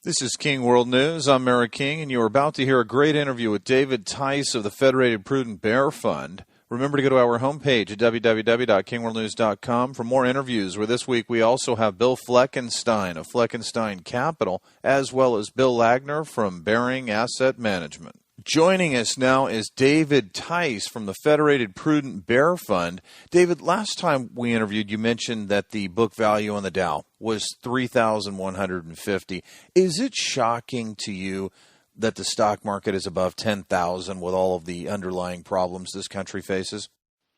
This is King World News. I'm Mary King, and you're about to hear a great interview with David Tice of the Federated Prudent Bear Fund. Remember to go to our homepage at www.kingworldnews.com for more interviews, where this week we also have Bill Fleckenstein of Fleckenstein Capital, as well as Bill Lagner from Barron Asset Management. Joining us now is David Tice from the Federated Prudent Bear Fund. David, last time we interviewed, you mentioned that the book value on the Dow was $3,150. Is it shocking to you that the stock market is above 10,000 with all of the underlying problems this country faces?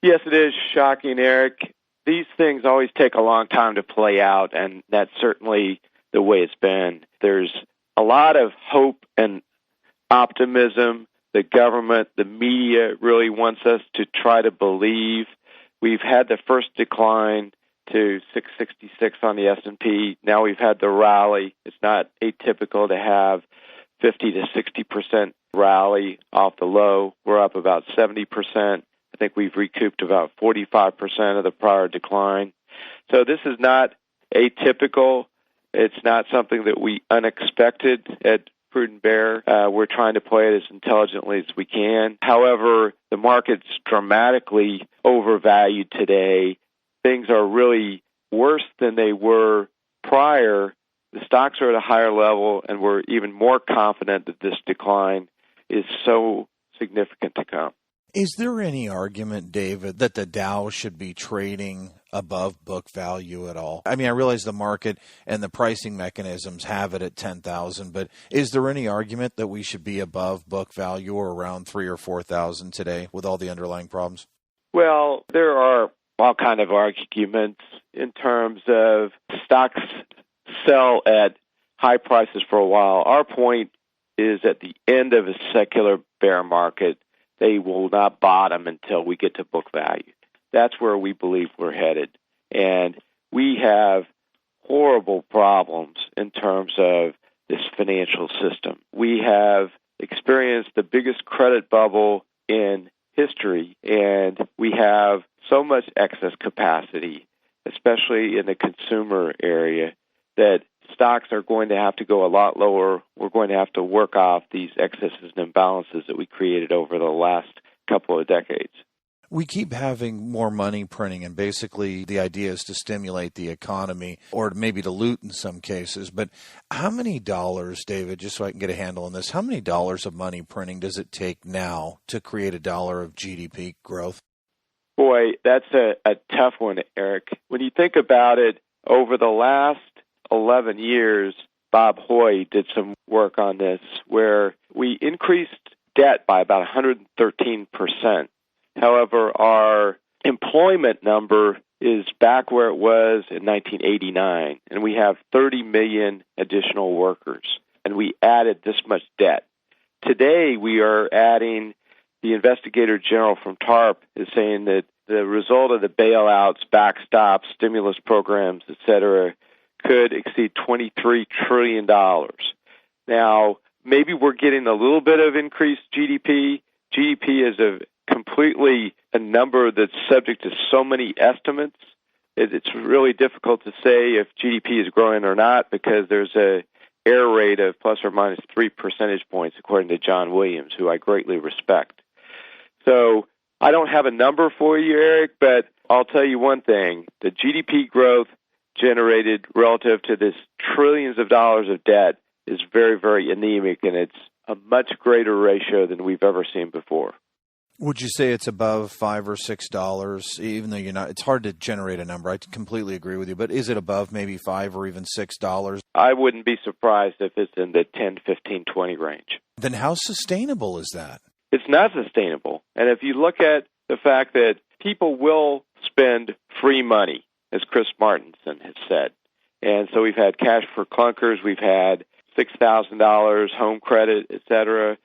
Yes, it is shocking, Eric. These things always take a long time to play out, and that's certainly the way it's been. There's a lot of hope and optimism. The government, the media really wants us to try to believe. We've had the first decline to 666 on the S&P. Now we've had the rally. It's not atypical to have 50 to 60% rally off the low. We're up about 70%. I think we've recouped about 45% of the prior decline. So this is not atypical. It's not something that we unexpected at Prudent Bear. We're trying to play it as intelligently as we can. However, the market's dramatically overvalued today. Things are really worse than they were prior. The stocks are at a higher level, and we're even more confident that this decline is so significant to come. Is there any argument, David, that the Dow should be trading above book value at all? I mean, I realize the market and the pricing mechanisms have it at 10,000, but is there any argument that we should be above book value or around 3,000 or 4,000 today with all the underlying problems? Well, there are all kind of arguments in terms of stocks sell at high prices for a while. Our point is at the end of a secular bear market, they will not bottom until we get to book value. That's where we believe we're headed. And we have horrible problems in terms of this financial system. We have experienced the biggest credit bubble in history, and we have so much excess capacity, especially in the consumer area, that stocks are going to have to go a lot lower. We're going to have to work off these excesses and imbalances that we created over the last couple of decades. We keep having more money printing, and basically the idea is to stimulate the economy or maybe to loot in some cases. But how many dollars, David, just so I can get a handle on this, how many dollars of money printing does it take now to create $1 of GDP growth? Boy, that's a tough one, Eric. When you think about it, over the last 11 years, Bob Hoy did some work on this where we increased debt by about 113%. However, our employment number is back where it was in 1989, and we have 30 million additional workers, and we added this much debt. Today, we are adding, the investigator general from TARP is saying that the result of the bailouts, backstops, stimulus programs, et cetera, could exceed $23 trillion. Now, maybe we're getting a little bit of increased GDP. GDP is completely a number that's subject to so many estimates. It's really difficult to say if GDP is growing or not because there's a error rate of plus or minus 3 percentage points, according to John Williams, who I greatly respect. So I don't have a number for you, Eric, but I'll tell you one thing. The GDP growth generated relative to this trillions of dollars of debt is very, very anemic, and it's a much greater ratio than we've ever seen before. Would you say it's above $5 or $6, even though you're not? It's hard to generate a number. I completely agree with you, but is it above maybe $5 or even $6? I wouldn't be surprised if it's in the 10, 15, 20 range. Then how sustainable is that? It's not sustainable. And if you look at the fact that people will spend free money, as Chris Martenson has said, and so we've had cash for clunkers, we've had $6,000 home credit, et cetera.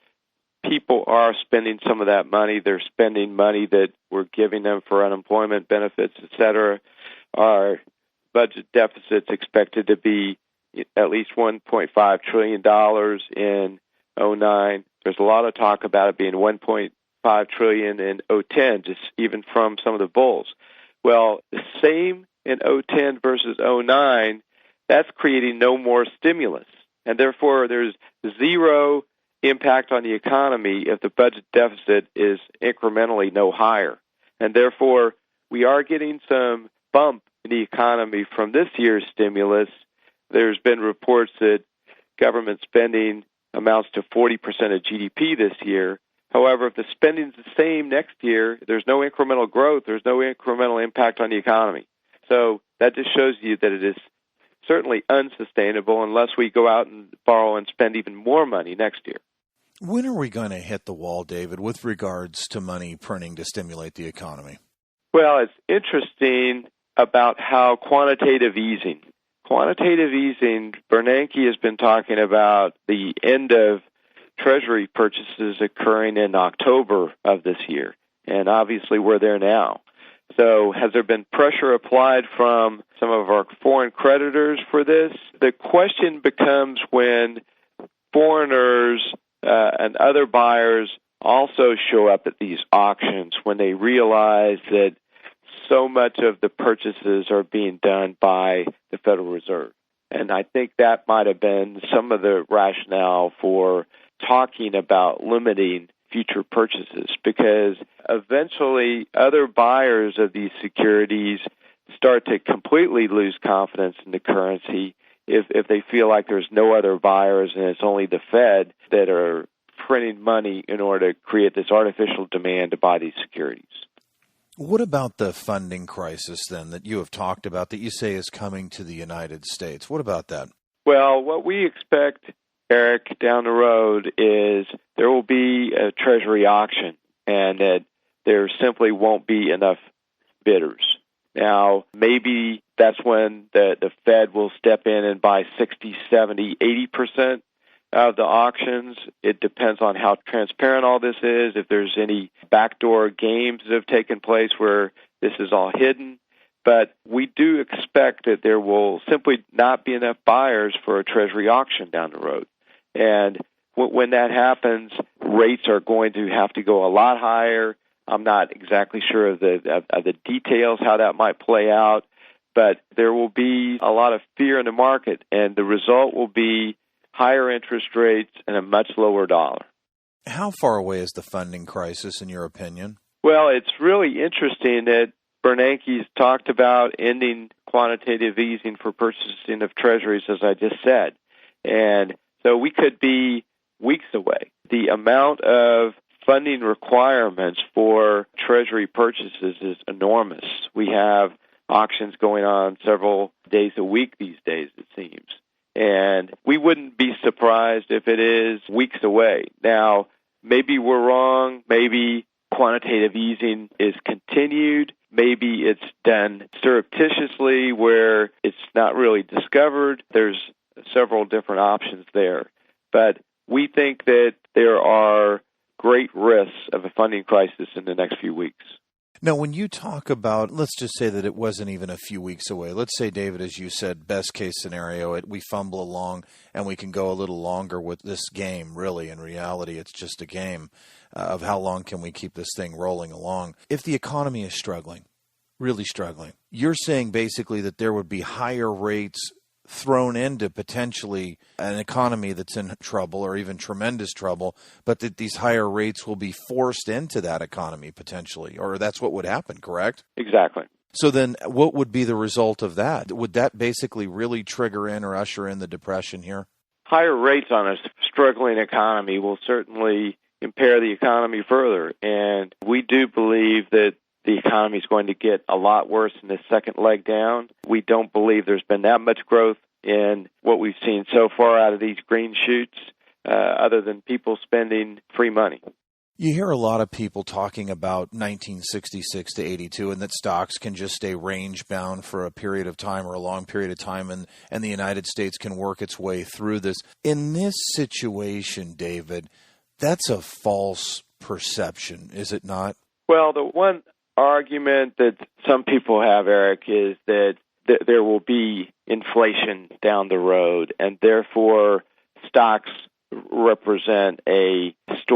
People are spending some of that money. They're spending money that we're giving them for unemployment benefits, et cetera. Our budget deficit's expected to be at least $1.5 trillion in 2009. There's a lot of talk about it being $1.5 trillion in 2010, just even from some of the bulls. Well, the same in 2010 versus 2009, that's creating no more stimulus. And therefore, there's zero impact on the economy if the budget deficit is incrementally no higher. And therefore, we are getting some bump in the economy from this year's stimulus. There's been reports that government spending amounts to 40% of GDP this year. However, if the spending's the same next year, there's no incremental growth, there's no incremental impact on the economy. So that just shows you that it is certainly unsustainable unless we go out and borrow and spend even more money next year. When are we going to hit the wall, David, with regards to money printing to stimulate the economy? Well, it's interesting about how quantitative easing, Bernanke has been talking about the end of Treasury purchases occurring in October of this year, and obviously we're there now. So has there been pressure applied from some of our foreign creditors for this? The question becomes when foreigners and other buyers also show up at these auctions, when they realize that so much of the purchases are being done by the Federal Reserve. And I think that might have been some of the rationale for talking about limiting future purchases, because eventually other buyers of these securities start to completely lose confidence in the currency if they feel like there's no other buyers and it's only the Fed that are printing money in order to create this artificial demand to buy these securities. What about the funding crisis, then, that you have talked about, that you say is coming to the United States? What about that? Well, what we expect, Eric, down the road is there will be a Treasury auction and that there simply won't be enough bidders. Now, maybe that's when the Fed will step in and buy 60, 70, 80% of the auctions. It depends on how transparent all this is, if there's any backdoor games that have taken place where this is all hidden. But we do expect that there will simply not be enough buyers for a Treasury auction down the road. And when that happens, rates are going to have to go a lot higher. I'm not exactly sure of the details, how that might play out, but there will be a lot of fear in the market, and the result will be higher interest rates and a much lower dollar. How far away is the funding crisis, in your opinion? Well, it's really interesting that Bernanke's talked about ending quantitative easing for purchasing of treasuries, as I just said. And so we could be weeks away. The amount of funding requirements for treasury purchases is enormous. We have auctions going on several days a week these days, it seems. And we wouldn't be surprised if it is weeks away. Now, maybe we're wrong. Maybe quantitative easing is continued. Maybe it's done surreptitiously where it's not really discovered. There's several different options there. But we think that there are great risks of a funding crisis in the next few weeks. Now, when you talk about, let's just say that it wasn't even a few weeks away. Let's say, David, as you said, best case scenario, we fumble along and we can go a little longer with this game, really. In reality, it's just a game of how long can we keep this thing rolling along. If the economy is struggling, really struggling, you're saying basically that there would be higher rates thrown into potentially an economy that's in trouble or even tremendous trouble, but that these higher rates will be forced into that economy potentially, or that's what would happen, correct? Exactly. So then what would be the result of that? Would that basically really trigger in or usher in the depression here? Higher rates on a struggling economy will certainly impair the economy further, and we do believe that the economy is going to get a lot worse in the second leg down. We don't believe there's been that much growth in what we've seen so far out of these green shoots, other than people spending free money. You hear a lot of people talking about 1966 to 82 and that stocks can just stay range-bound for a period of time or a long period of time, and the United States can work its way through this. In this situation, David, that's a false perception, is it not? Well, the one argument that some people have, Eric, is that there will be inflation down the road, and therefore stocks represent a historic